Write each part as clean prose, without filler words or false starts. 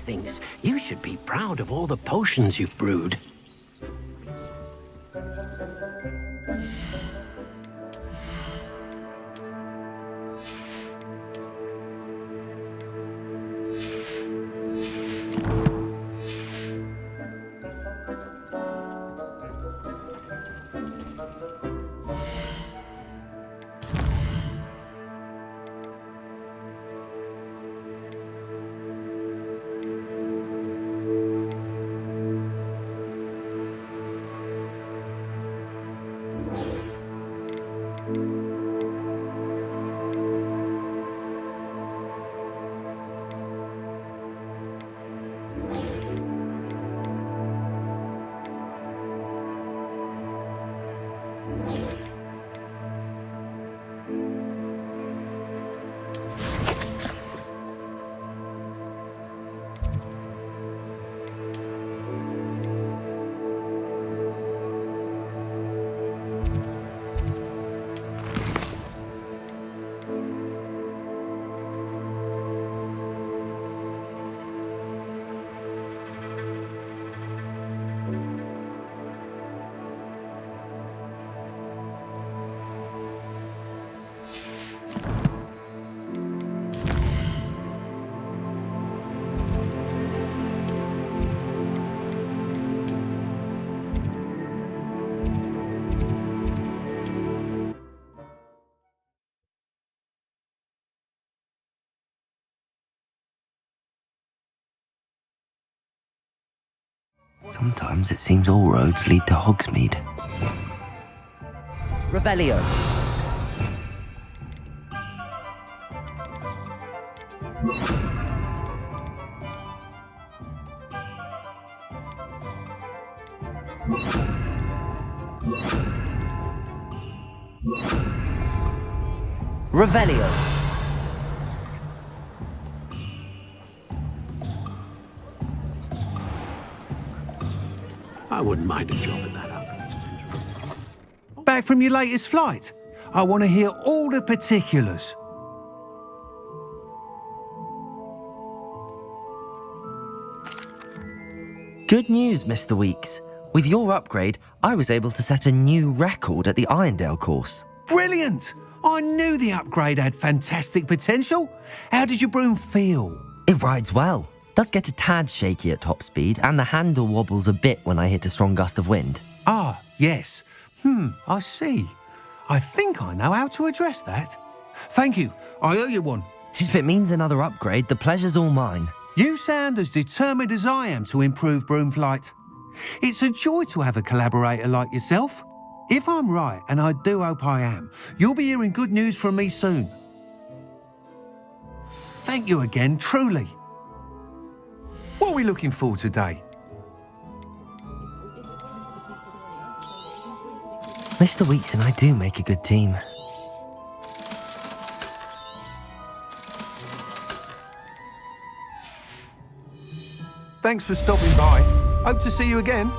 thinks you should be proud of all the potions you've brewed. Sometimes it seems all roads lead to Hogsmeade. Revelio. Revelio. I wouldn't mind a job at that alchemist centre. Back from your latest flight? I want to hear all the particulars. Good news, Mr. Weeks. With your upgrade, I was able to set a new record at the Irondale course. Brilliant! I knew the upgrade had fantastic potential. How did your broom feel? It rides well. Does get a tad shaky at top speed, and the handle wobbles a bit when I hit a strong gust of wind. Ah, yes. I see. I think I know how to address that. Thank you. I owe you one. If it means another upgrade, the pleasure's all mine. You sound as determined as I am to improve broom flight. It's a joy to have a collaborator like yourself. If I'm right, and I do hope I am, you'll be hearing good news from me soon. Thank you again, truly. What are we looking for today? Mr. Weeks and I do make a good team. Thanks for stopping by. Hope to see you again.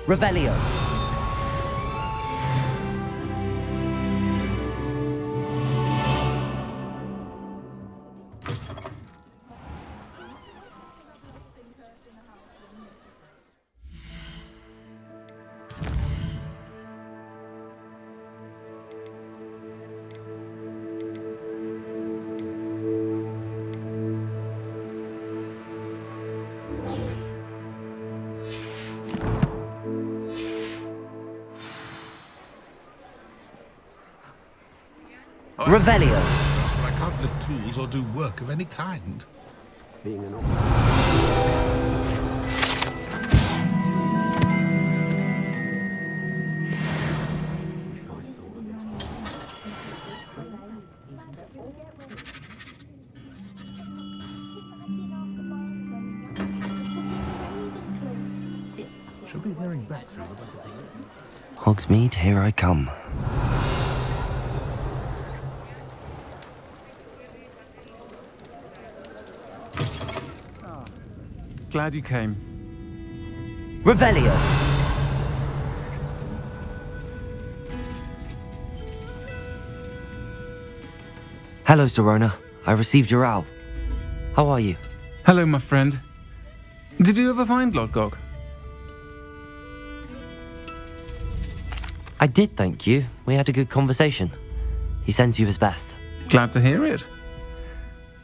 Revelio. Revelio. That's when I can't lift tools or do work of any kind. Being an Should be hearing back through the back. Hogsmeade, here I come. Glad you came. Revelio. Hello, Serona. I received your owl. How are you? Hello, my friend. Did you ever find Lodgok? I did, thank you. We had a good conversation. He sends you his best. Glad to hear it.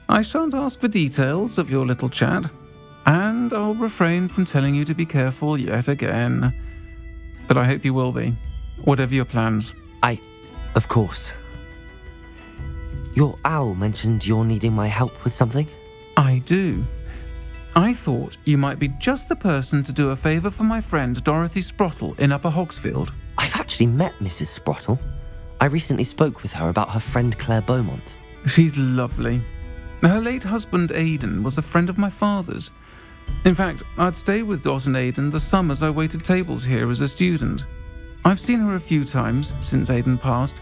I shan't ask for details of your little chat, and I'll refrain from telling you to be careful yet again. But I hope you will be, whatever your plans. Of course. Your owl mentioned you're needing my help with something? I do. I thought you might be just the person to do a favour for my friend Dorothy Sprottle in Upper Hogsfield. I've actually met Mrs. Sprottle. I recently spoke with her about her friend Claire Beaumont. She's lovely. Her late husband Aidan was a friend of my father's. In fact, I'd stay with Dot and Aidan the summers I waited tables here as a student. I've seen her a few times since Aidan passed,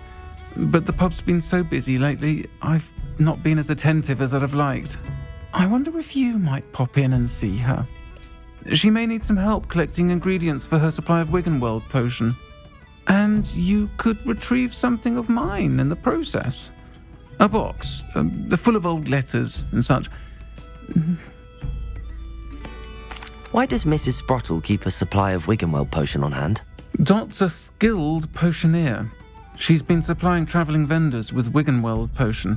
but the pub's been so busy lately, I've not been as attentive as I'd have liked. I wonder if you might pop in and see her. She may need some help collecting ingredients for her supply of Wiggenweld potion. And you could retrieve something of mine in the process. A box, full of old letters and such. Why does Mrs. Sprottle keep a supply of Wiggenweld potion on hand? Dot's a skilled potioneer. She's been supplying travelling vendors with Wiggenweld potion.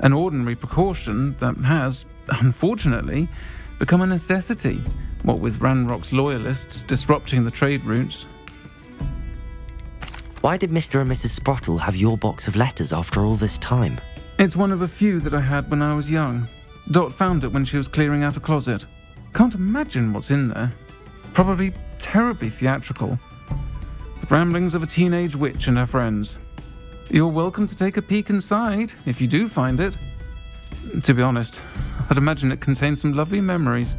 An ordinary precaution that has, unfortunately, become a necessity, what with Ranrock's loyalists disrupting the trade routes. Why did Mr. and Mrs. Sprottle have your box of letters after all this time? It's one of a few that I had when I was young. Dot found it when she was clearing out a closet. Can't imagine what's in there. Probably terribly theatrical. The ramblings of a teenage witch and her friends. You're welcome to take a peek inside, if you do find it. To be honest, I'd imagine it contains some lovely memories.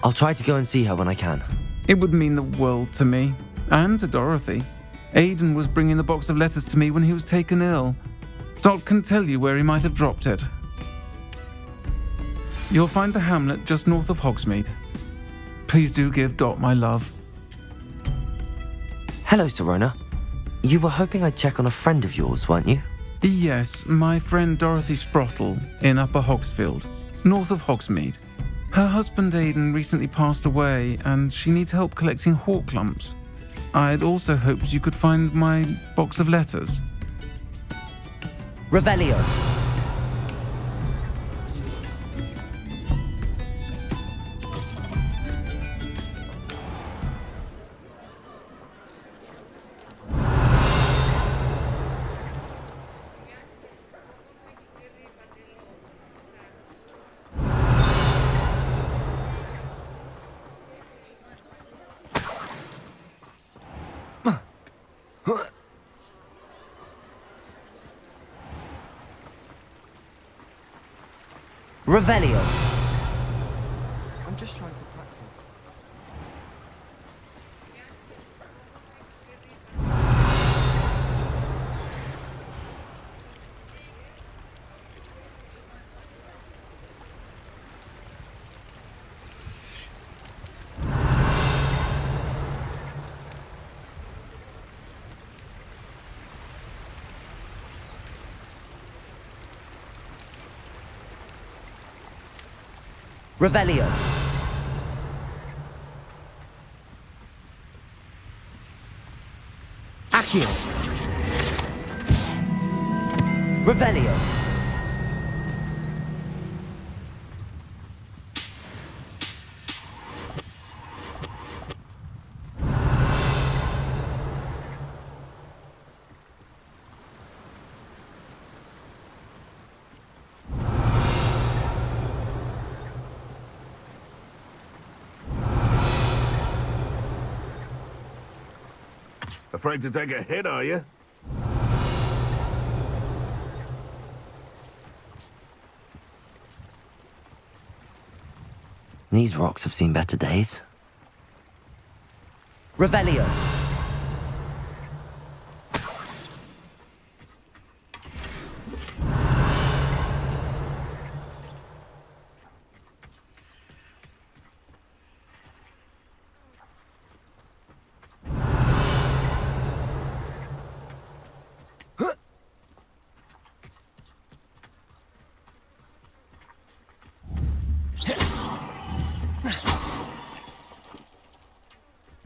I'll try to go and see her when I can. It would mean the world to me, and to Dorothy. Aidan was bringing the box of letters to me when he was taken ill. Dot can tell you where he might have dropped it. You'll find the hamlet just north of Hogsmeade. Please do give Dot my love. Hello, Serona. You were hoping I'd check on a friend of yours, weren't you? Yes, my friend Dorothy Sprottle in Upper Hogsfield, north of Hogsmeade. Her husband Aidan recently passed away, and she needs help collecting hawk lumps. I'd also hoped you could find my box of letters. Revelio. Revelio. I'm just trying to practice. Revelio. Accio. Revelio. Afraid to take a hit, are you? These rocks have seen better days. Revelio.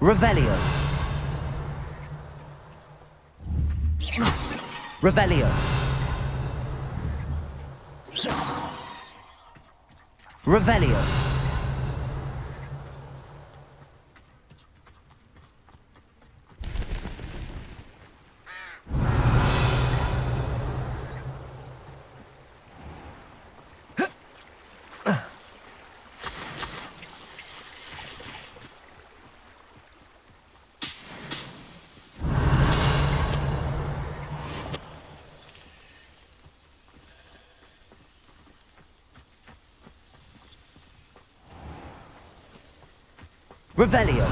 Revelio. Revelio. Revelio. Revelio.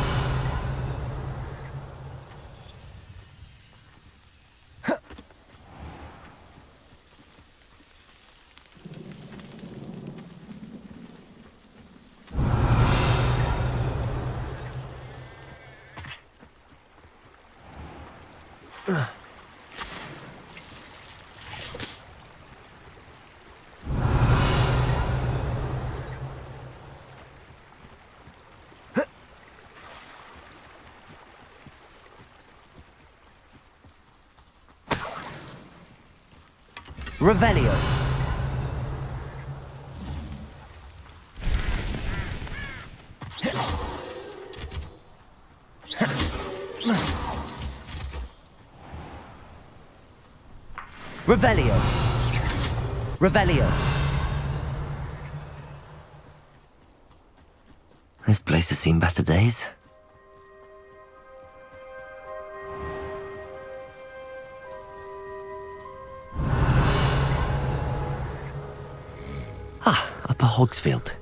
Revelio. Revelio. Revelio. This place has seen better days. Ah, Upper Hogsfield.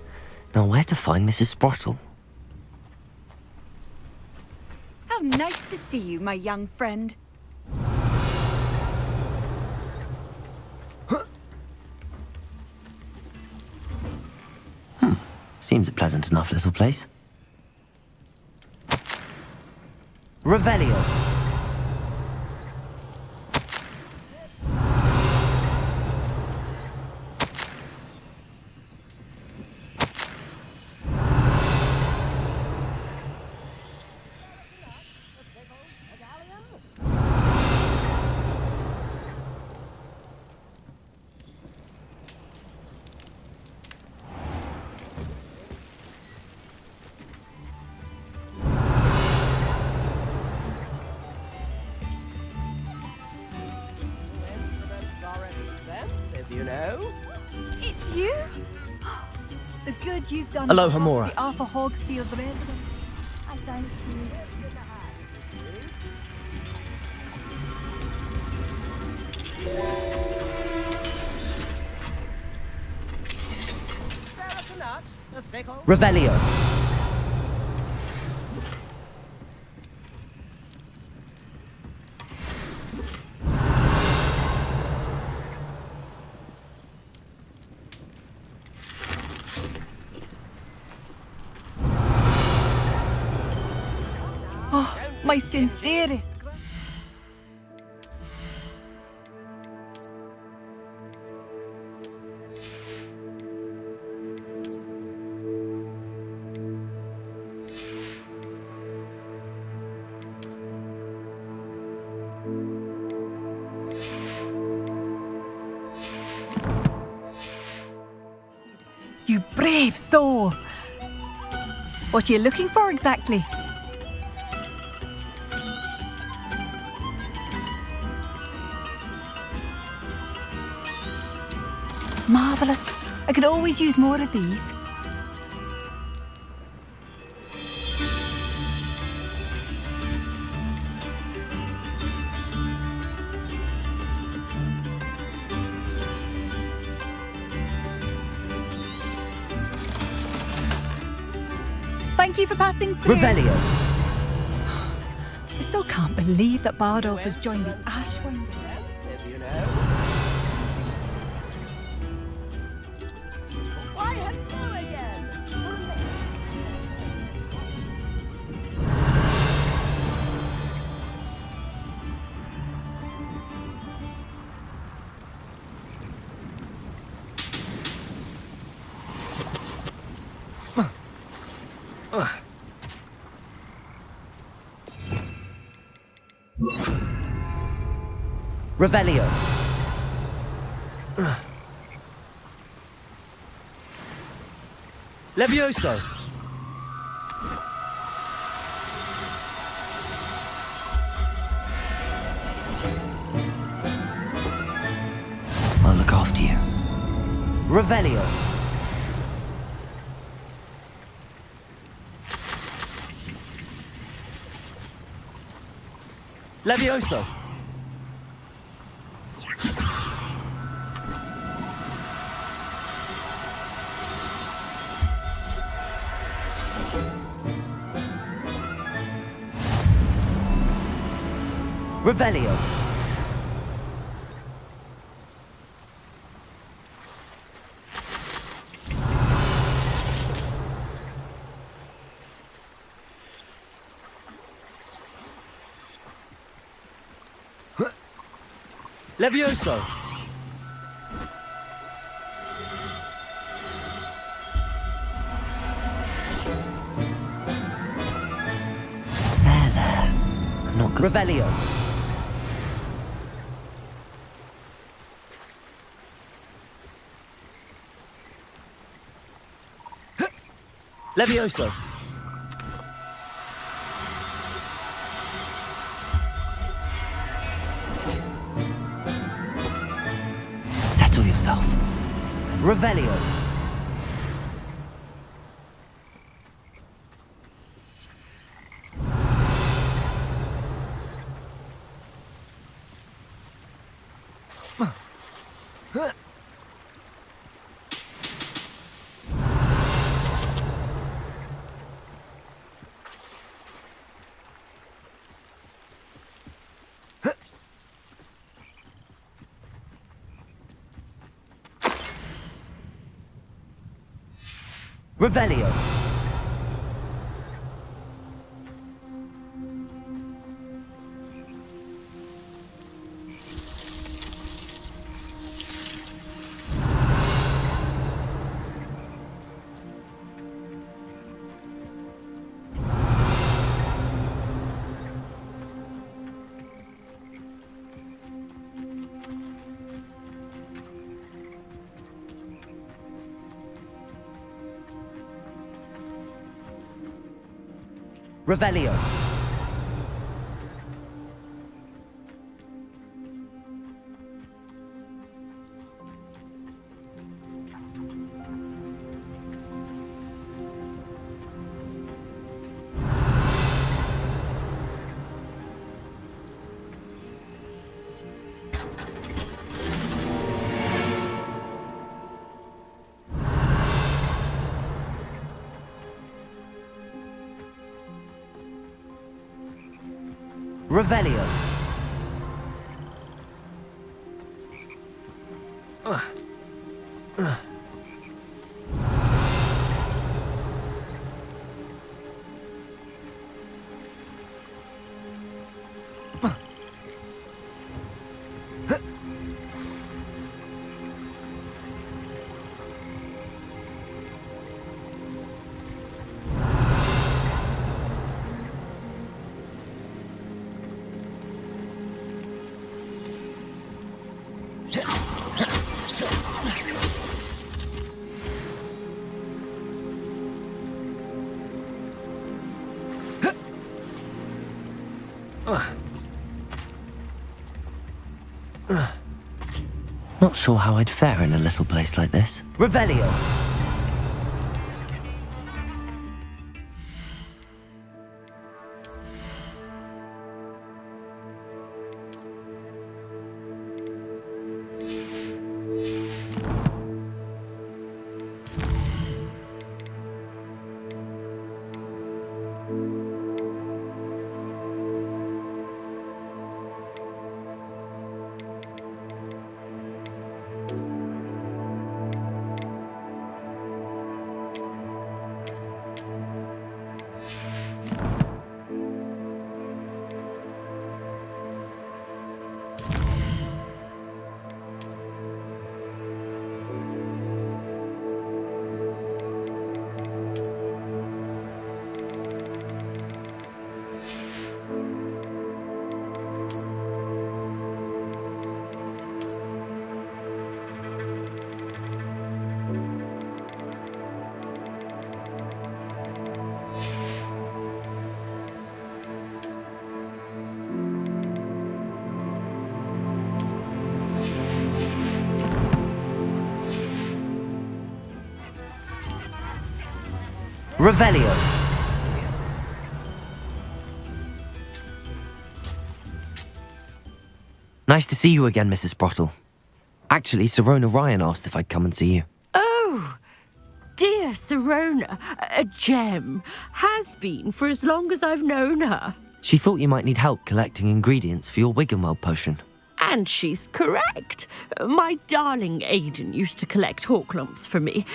Now where to find Mrs. Sprottle? How nice to see you, my young friend. Seems a pleasant enough little place. Revelio. You know? It's you? The good you've done. Hello, for Hamora. The Arthur Hogsfield residents. I thank you. Revelio. Oh, my sincerest. You brave soul! What are you looking for exactly? Marvellous. I could always use more of these. Thank you for passing through. Revelio. I still can't believe that Bardolph has joined the Ashwind. You know? Why, hello again! Revelio. Levioso. I'll look after you. Revelio. Levioso. Revelio. Levioso. I'm not good. Revelio. Levioso. Settle yourself. Revelio. Revelio. Revelio. Revelio. Not sure how I'd fare in a little place like this. Revelio. Revelio. Nice to see you again, Mrs. Sprottle. Actually, Sirona Ryan asked if I'd come and see you. Oh, dear Sirona, a gem. Has been for as long as I've known her. She thought you might need help collecting ingredients for your Wiggenweld potion. And she's correct. My darling Aidan used to collect hawk lumps for me.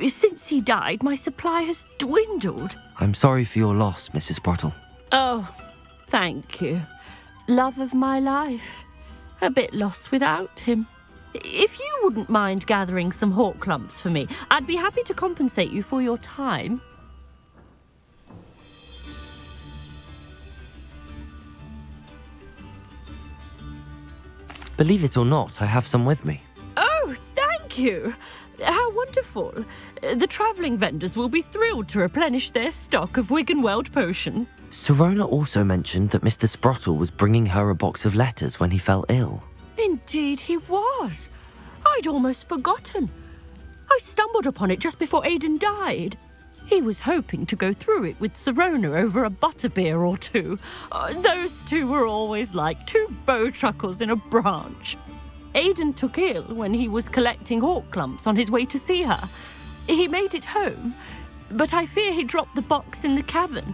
Since he died, my supply has dwindled. I'm sorry for your loss, Mrs. Sprottle. Oh, thank you. Love of my life. A bit lost without him. If you wouldn't mind gathering some hawk lumps for me, I'd be happy to compensate you for your time. Believe it or not, I have some with me. Oh, thank you. How wonderful. The travelling vendors will be thrilled to replenish their stock of Wiggenweld potion. Sirona also mentioned that Mr. Sprottle was bringing her a box of letters when he fell ill. Indeed he was. I'd almost forgotten. I stumbled upon it just before Aidan died. He was hoping to go through it with Sirona over a butterbeer or two. Those two were always like two bowtruckles in a branch. Aidan took ill when he was collecting hawk lumps on his way to see her. He made it home, but I fear he dropped the box in the cavern.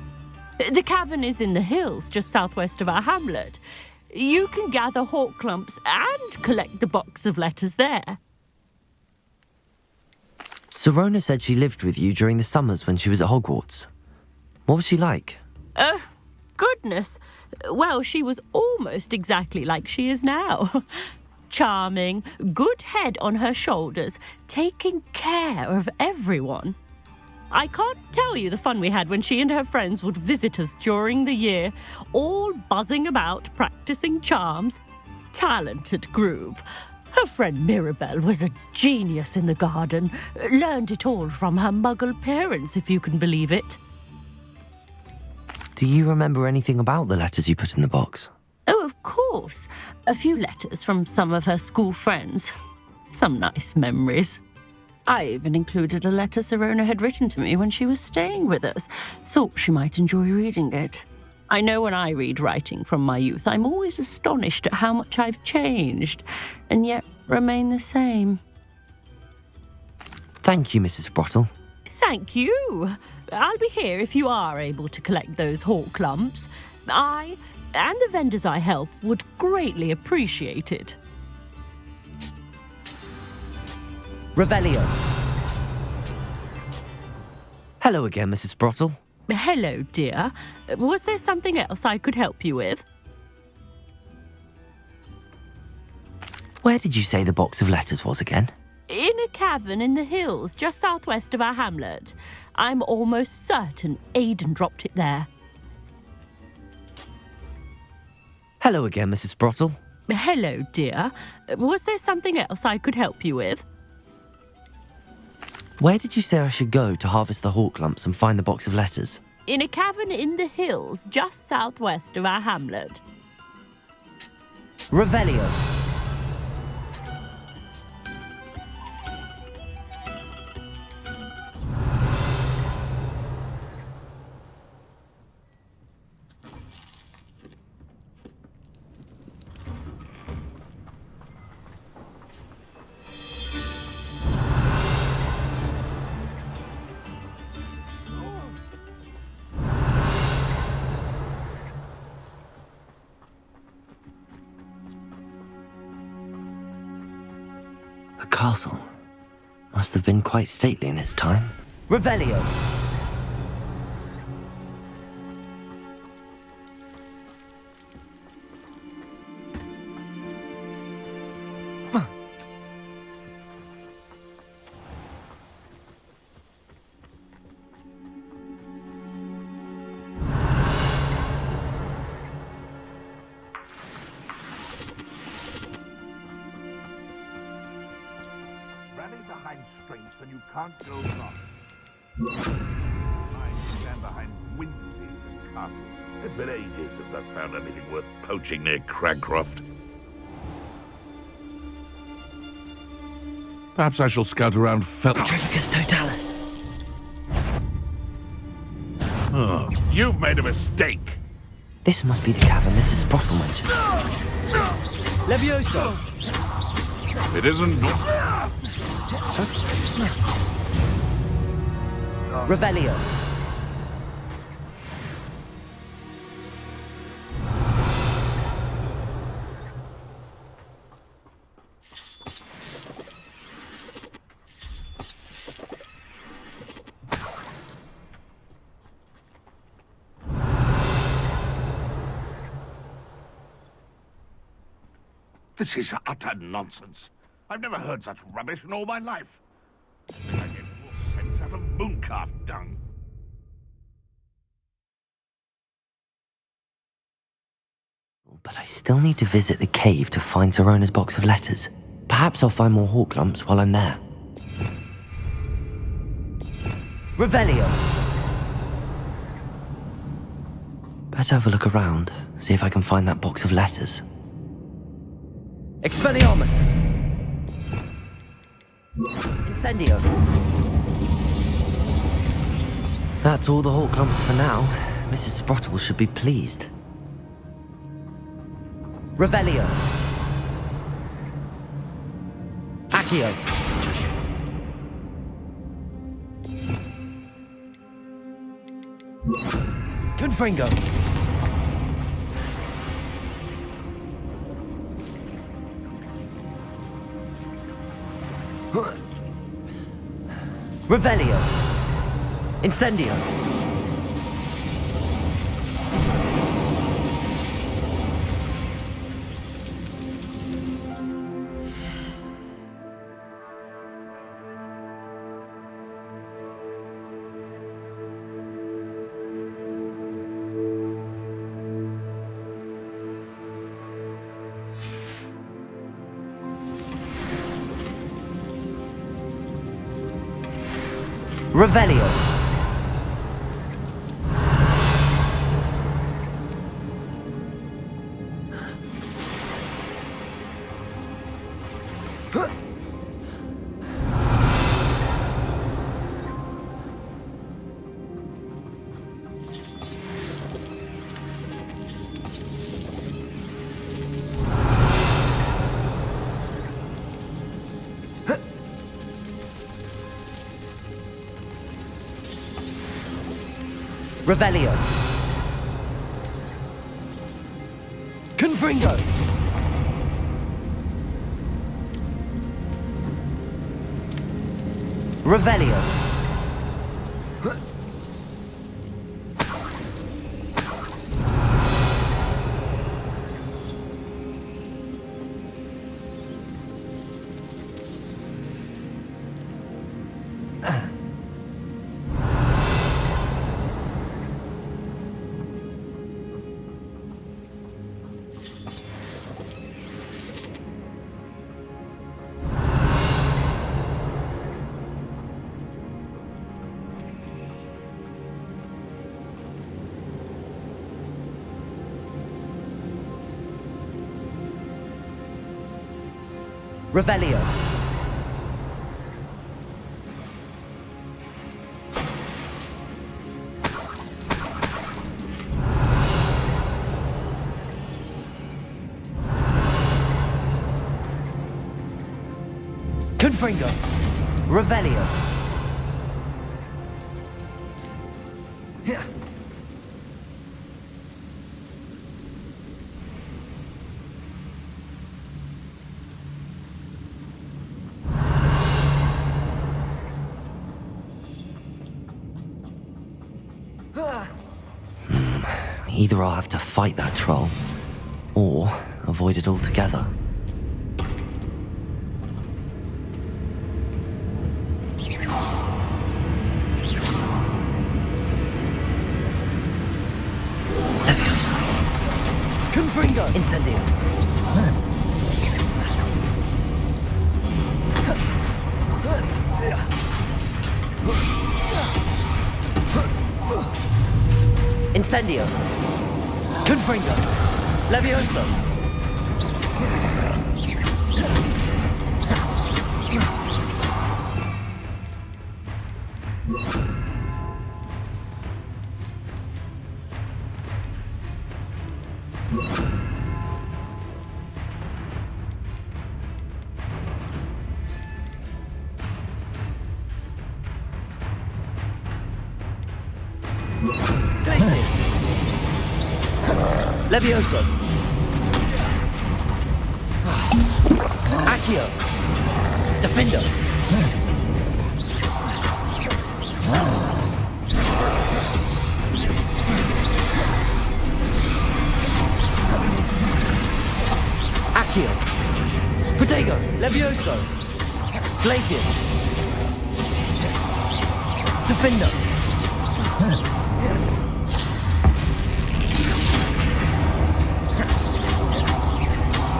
The cavern is in the hills just southwest of our hamlet. You can gather hawk lumps and collect the box of letters there. Sirona said she lived with you during the summers when she was at Hogwarts. What was she like? Goodness. Well, she was almost exactly like she is now. Charming, good head on her shoulders, taking care of everyone. I can't tell you the fun we had when she and her friends would visit us during the year, all buzzing about, practicing charms. Talented group. Her friend Mirabelle was a genius in the garden. Learned it all from her muggle parents, if you can believe it. Do you remember anything about the letters you put in the box? Oh, of course. A few letters from some of her school friends. Some nice memories. I even included a letter Sirona had written to me when she was staying with us. Thought she might enjoy reading it. I know when I read writing from my youth, I'm always astonished at how much I've changed, and yet remain the same. Thank you, Mrs. Sprottle. Thank you. I'll be here if you are able to collect those hawk lumps. I, and the vendors I help, would greatly appreciate it. Revelio. Hello again, Mrs. Sprottle. Hello, dear. Was there something else I could help you with? Where did you say the box of letters was again? In a cavern in the hills, just southwest of our hamlet. I'm almost certain Aidan dropped it there. Hello again, Mrs. Sprottle. Hello, dear. Was there something else I could help you with? Where did you say I should go to harvest the hawk lumps and find the box of letters? In a cavern in the hills, just southwest of our hamlet. Revelio. A castle. Must have been quite stately in its time. Revelio. Rally behind strength and you can't go wrong. I stand behind Whimsy's castle. It's been ages since I've found anything worth poaching near Cragcroft. Perhaps I shall scout around Petrificus totalis. Oh, you've made a mistake. This must be the cavern Mrs. Sprottle mentioned. Levioso! It isn't. Revelio. This is utter nonsense. I've never heard such rubbish in all my life. I think I get more sense out of mooncalf dung. But I still need to visit the cave to find Zerona's box of letters. Perhaps I'll find more hawk lumps while I'm there. Revelio. Better have a look around, see if I can find that box of letters. Expelliarmus. Incendio. That's all the hawk lumps for now. Mrs. Sprottle should be pleased. Revelio. Accio. Confringo. Revelio. Incendio. Revelio. Revelio. Confringo. Revelio. Revelio. Confringo. Revelio. Either I'll have to fight that troll, or avoid it altogether. Leviosa. Confringo. Incendio. Incendio. Confringo. Levioso. Levioso. Accio. Defendo. Accio. Protego. Levioso. Glacius. Defendo.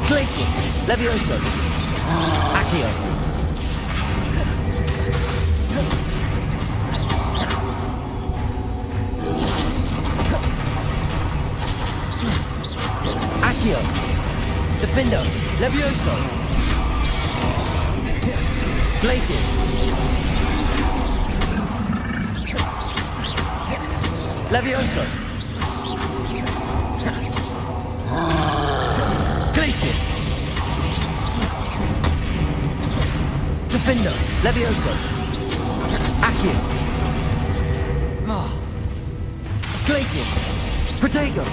Glacius. Levioso. Accio. Accio. Defendo. Levioso. Glacius. Levioso. Glacius. Defendo. Levioso. Accio. Glacius. Protego.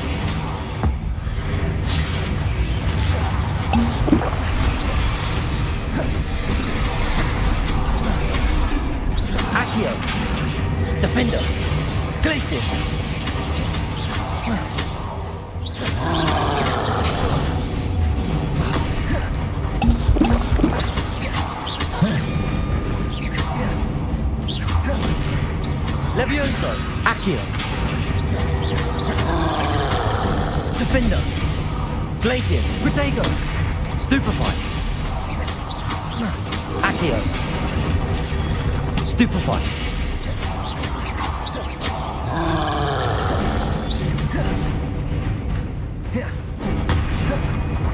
Accio. Defendo. Glacius. Levioso. Accio. Defendo. Glacius. Protego. Stupefy. Accio. Stupefy.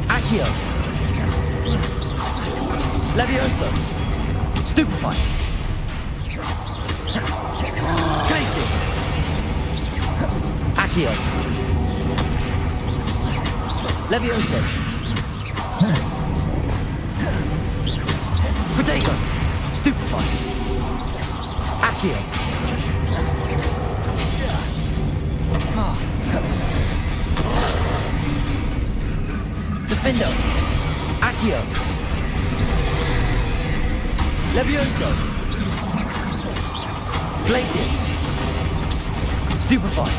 Accio. Levioso. Stupefy. Glacius. Accio. Levioso. Protego. Stupefy. Accio. Defendo. Accio. Levioso. Glacius. Stupefy.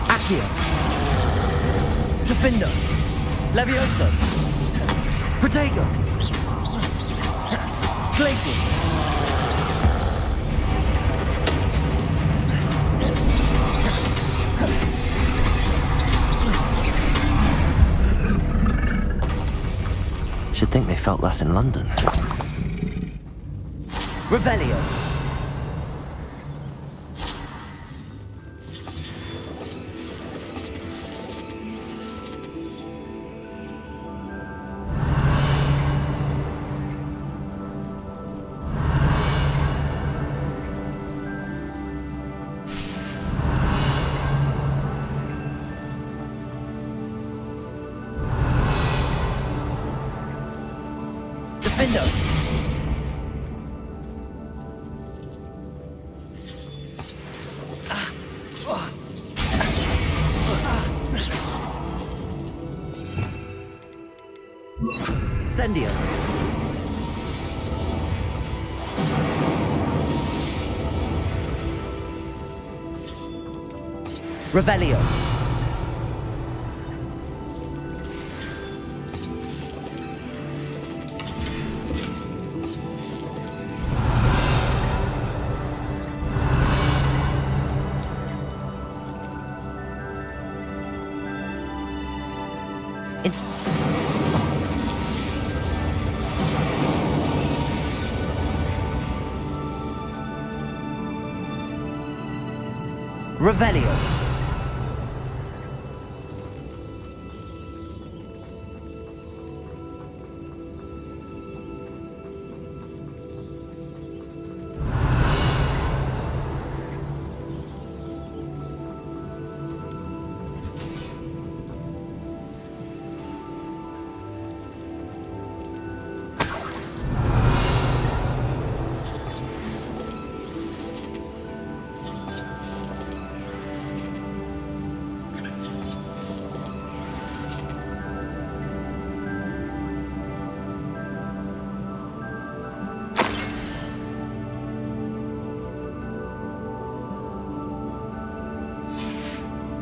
Accio. Defendo. Levioso. Protego. Glacius. Should think they felt that in London. Revelio. Defendo. Incendio. Revelio. Revelio.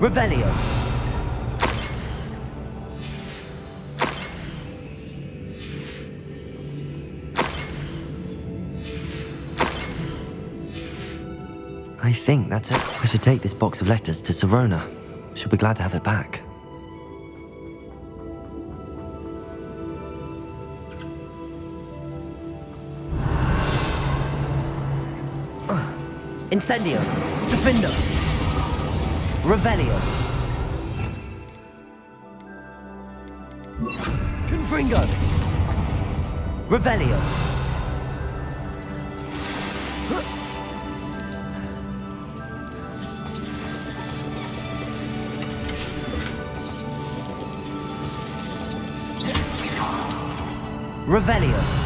Revelio. I think that's it. I should take this box of letters to Serona. She'll be glad to have it back. Incendio. Defendo. Revelio. Confringo. Revelio. Revelio.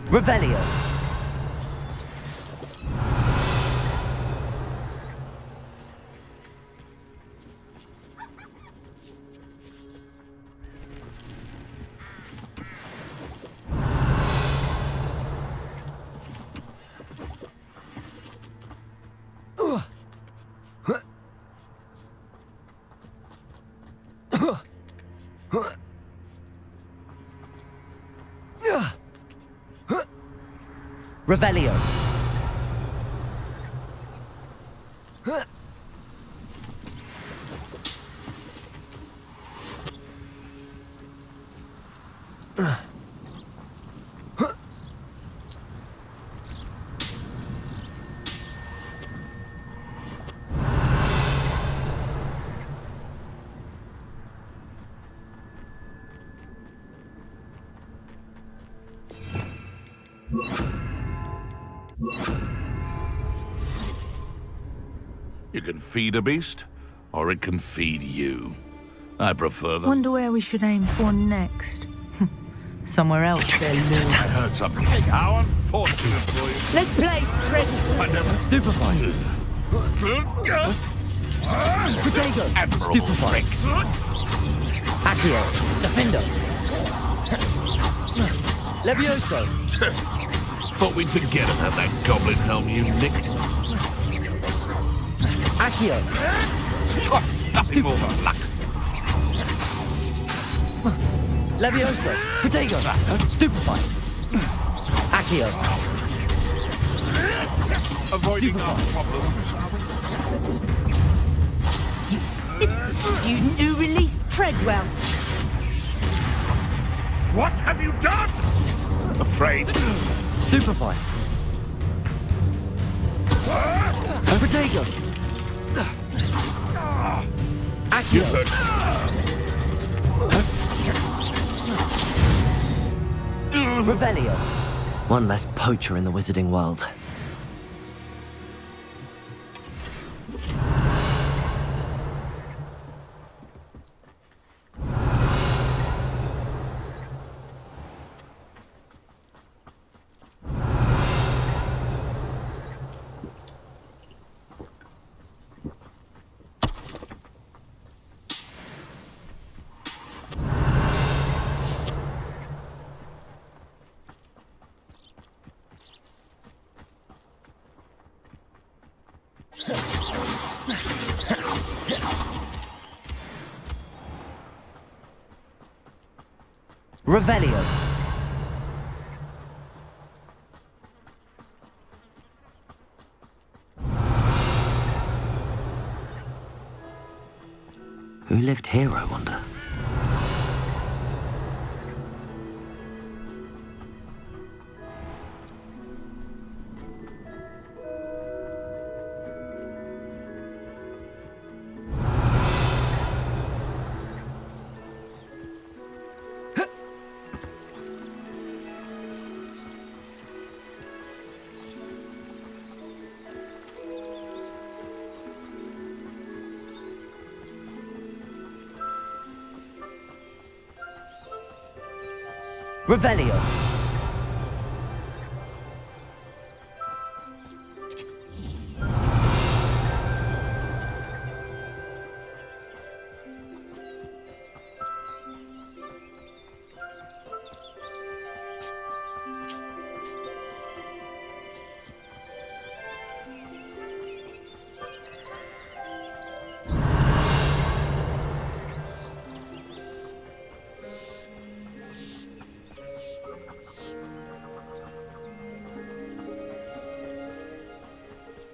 Revelio. Revelio. You can feed a beast, or it can feed you. I prefer them. Wonder where we should aim for next. Somewhere else. I heard something. How unfortunate for you. Let's play Predator. I never... Stupefy. Potato. Admirable Stupefy. trick. Accio. Defendo. Levioso. Thought we'd forget about that goblin helm you nicked. Accio. Nothing more than luck. Levioso. Potato. Stupefy. Accio. Avoiding our problems. It's the student who released Treadwell. What have you done? Afraid. Stupefy. Potato. You Accio. heard. Revelio. One less poacher in the wizarding world. Revelio. Who lived here, I wonder? Revelio.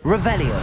Revelio.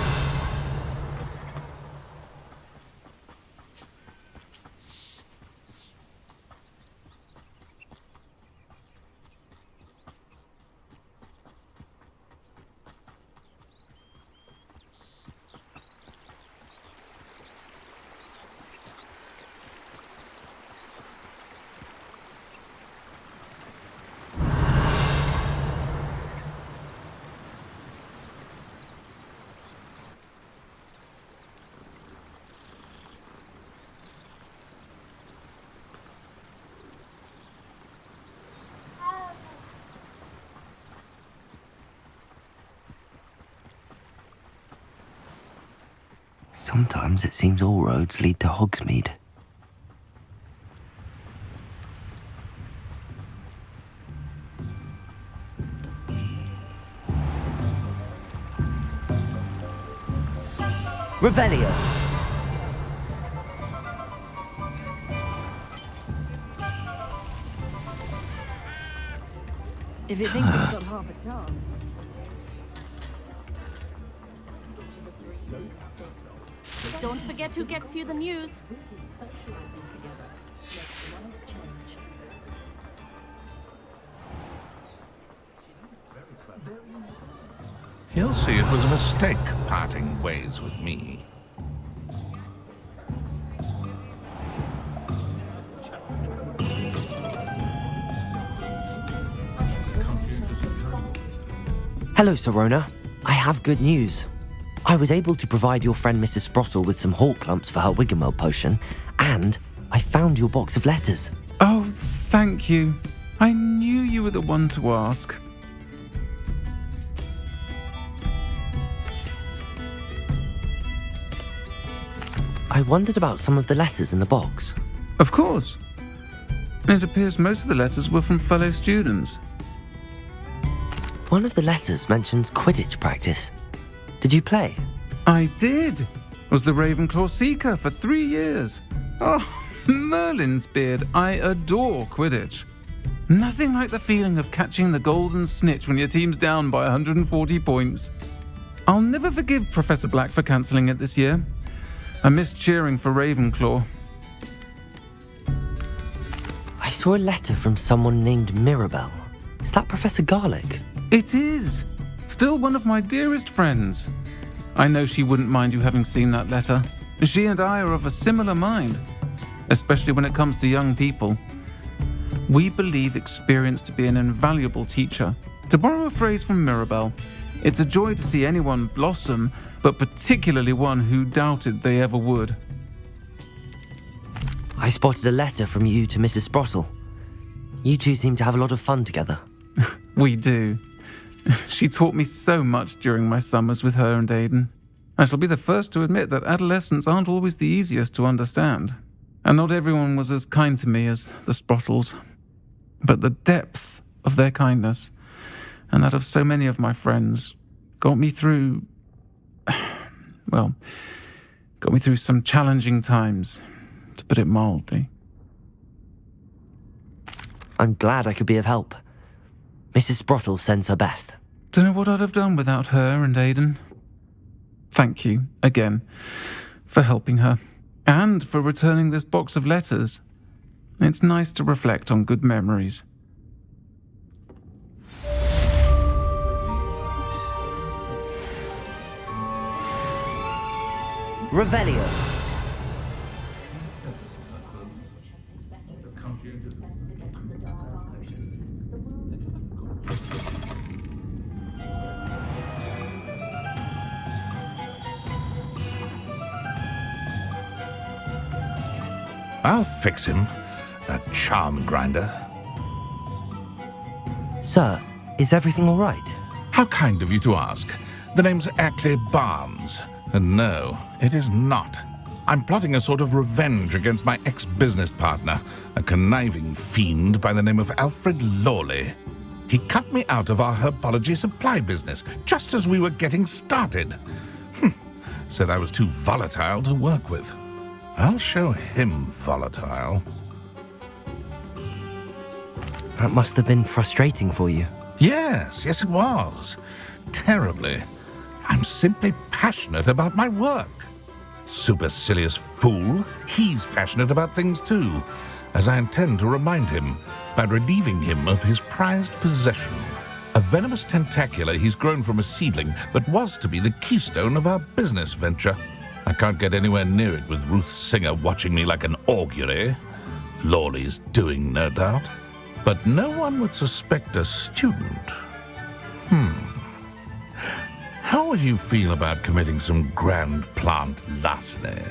Sometimes it seems all roads lead to Hogsmeade. Revelio. If it thinks it's got half a chance. Don't forget who gets you the news. He'll see it was a mistake parting ways with me. Hello, Sirona. I have good news. I was able to provide your friend Mrs. Sprottle with some Hawk lumps for her Wiggenweld potion, and I found your box of letters. Oh, thank you. I knew you were the one to ask. I wondered about some of the letters in the box. Of course. It appears most of the letters were from fellow students. One of the letters mentions Quidditch practice. Did you play? I did. Was the Ravenclaw Seeker for 3 years. Oh, Merlin's beard. I adore Quidditch. Nothing like the feeling of catching the golden snitch when your team's down by 140 points. I'll never forgive Professor Black for cancelling it this year. I missed cheering for Ravenclaw. I saw a letter from someone named Mirabelle. Is that Professor Garlick? It is. Still one of my dearest friends. I know she wouldn't mind you having seen that letter. She and I are of a similar mind, especially when it comes to young people. We believe experience to be an invaluable teacher. To borrow a phrase from Mirabelle, it's a joy to see anyone blossom, but particularly one who doubted they ever would. I spotted a letter from you to Mrs. Sprottle. You two seem to have a lot of fun together. We do. She taught me so much during my summers with her and Aidan. I shall be the first to admit that adolescents aren't always the easiest to understand, and not everyone was as kind to me as the Sprottles. But the depth of their kindness, and that of so many of my friends, got me through some challenging times, to put it mildly. I'm glad I could be of help. Mrs. Sprottle sends her best. Don't know what I'd have done without her and Aidan. Thank you, again, for helping her, and for returning this box of letters. It's nice to reflect on good memories. Revelio. I'll fix him, that charm grinder. Sir, is everything all right? How kind of you to ask. The name's Ackley Barnes. And no, it is not. I'm plotting a sort of revenge against my ex-business partner, a conniving fiend by the name of Alfred Lawley. He cut me out of our herbology supply business just as we were getting started. Said I was too volatile to work with. I'll show him volatile. That must have been frustrating for you. Yes, it was. Terribly. I'm simply passionate about my work. Supercilious fool, he's passionate about things too, as I intend to remind him by relieving him of his prized possession, a venomous tentacula he's grown from a seedling that was to be the keystone of our business venture. I can't get anywhere near it with Ruth Singer watching me like an augury. Lawley's doing, no doubt. But no one would suspect a student. How would you feel about committing some grand plant larceny?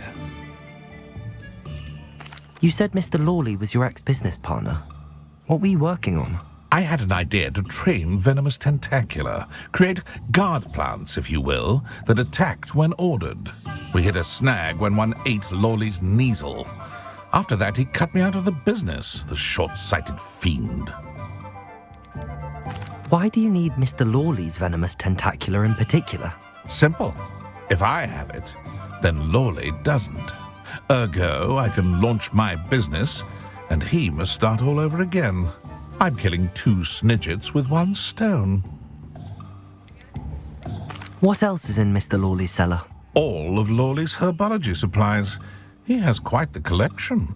You said Mr. Lawley was your ex-business partner. What were you working on? I had an idea to train venomous tentacula, create guard plants, if you will, that attacked when ordered. We hit a snag when one ate Lawley's Kneasel. After that, he cut me out of the business, the short-sighted fiend. Why do you need Mr. Lawley's venomous tentacula in particular? Simple. If I have it, then Lawley doesn't. Ergo, I can launch my business, and he must start all over again. I'm killing 2 snidgets with 1 stone. What else is in Mr. Lawley's cellar? All of Lawley's herbology supplies. He has quite the collection.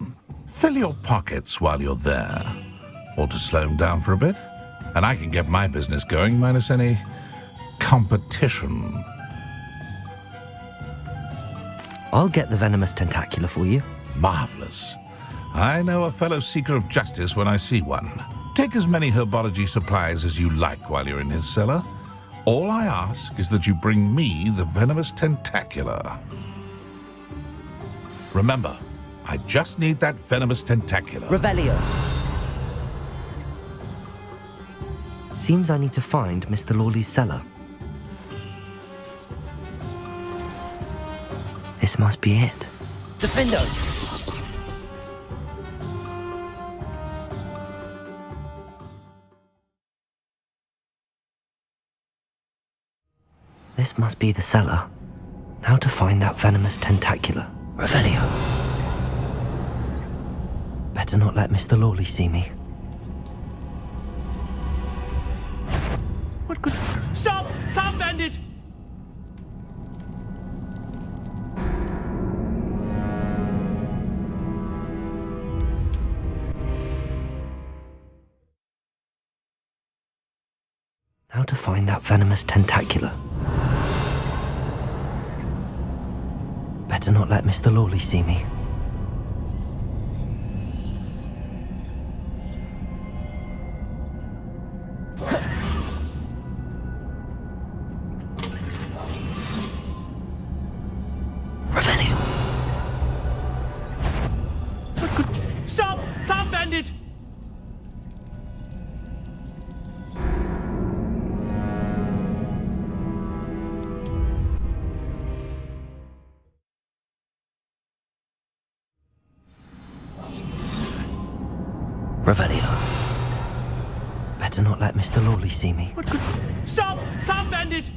Fill your pockets while you're there. Or to slow him down for a bit, and I can get my business going minus any competition. I'll get the venomous tentacula for you. Marvelous. I know a fellow seeker of justice when I see one. Take as many herbology supplies as you like while you're in his cellar. All I ask is that you bring me the venomous tentacula. Remember, I just need that venomous tentacula. Revelio. Seems I need to find Mr. Lawley's cellar. This must be it. Defendo. This must be the cellar. Now to find that venomous tentacula. Revelio. Better not let Mr. Lawley see me. What could... Stop! Stop, bandit! Now to find that venomous tentacula. Better not let Mr. Lawley see me. Revelio. Stop! Stop, bandit! Revelio. Better not let Mr. Lawley see me. Stop! Stop, bandit!